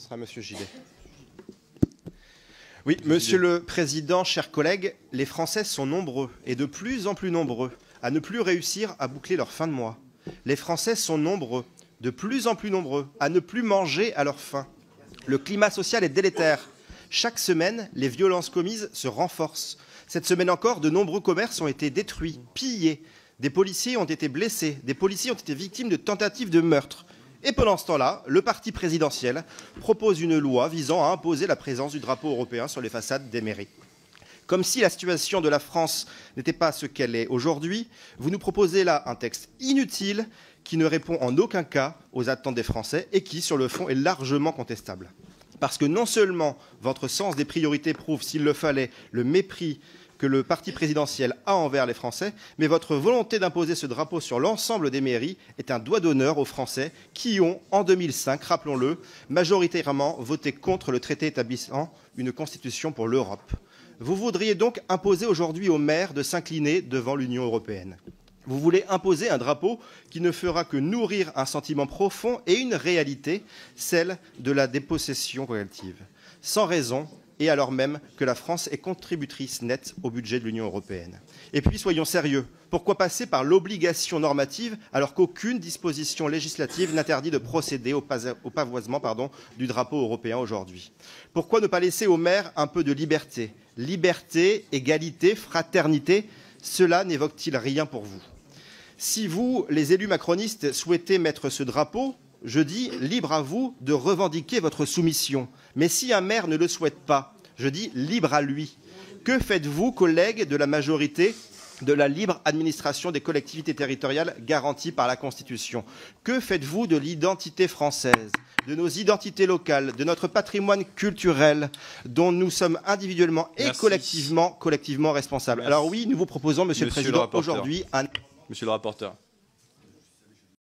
sera Monsieur Gillet. Oui, Monsieur le Président, chers collègues, les Français sont nombreux, et de plus en plus nombreux, à ne plus réussir à boucler leur fin de mois. Les Français sont nombreux, de plus en plus nombreux, à ne plus manger à leur faim. Le climat social est délétère. Chaque semaine, les violences commises se renforcent. Cette semaine encore, de nombreux commerces ont été détruits, pillés. Des policiers ont été blessés. Des policiers ont été victimes de tentatives de meurtre. Et pendant ce temps-là, le parti présidentiel propose une loi visant à imposer la présence du drapeau européen sur les façades des mairies. Comme si la situation de la France n'était pas ce qu'elle est aujourd'hui, vous nous proposez là un texte inutile qui ne répond en aucun cas aux attentes des Français et qui, sur le fond, est largement contestable. Parce que non seulement votre sens des priorités prouve, s'il le fallait, le mépris que le parti présidentiel a envers les Français, mais votre volonté d'imposer ce drapeau sur l'ensemble des mairies est un doigt d'honneur aux Français qui ont, en 2005, rappelons-le, majoritairement voté contre le traité établissant une constitution pour l'Europe. Vous voudriez donc imposer aujourd'hui aux maires de s'incliner devant l'Union européenne. Vous voulez imposer un drapeau qui ne fera que nourrir un sentiment profond et une réalité, celle de la dépossession collective. Sans raison, et alors même que la France est contributrice nette au budget de l'Union européenne. Et puis, soyons sérieux, pourquoi passer par l'obligation normative alors qu'aucune disposition législative n'interdit de procéder au pavoisement du drapeau européen aujourd'hui? Pourquoi ne pas laisser aux maires un peu de liberté? Liberté, égalité, fraternité, cela n'évoque-t-il rien pour vous? Si vous, les élus macronistes, souhaitez mettre ce drapeau, je dis libre à vous de revendiquer votre soumission. Mais si un maire ne le souhaite pas, je dis libre à lui. Que faites-vous, collègues de la majorité, de la libre administration des collectivités territoriales garantie par la Constitution? Que faites-vous de l'identité française, de nos identités locales, de notre patrimoine culturel dont nous sommes individuellement et collectivement responsables? Alors oui, nous vous proposons, Monsieur le Président, aujourd'hui un... Monsieur le rapporteur.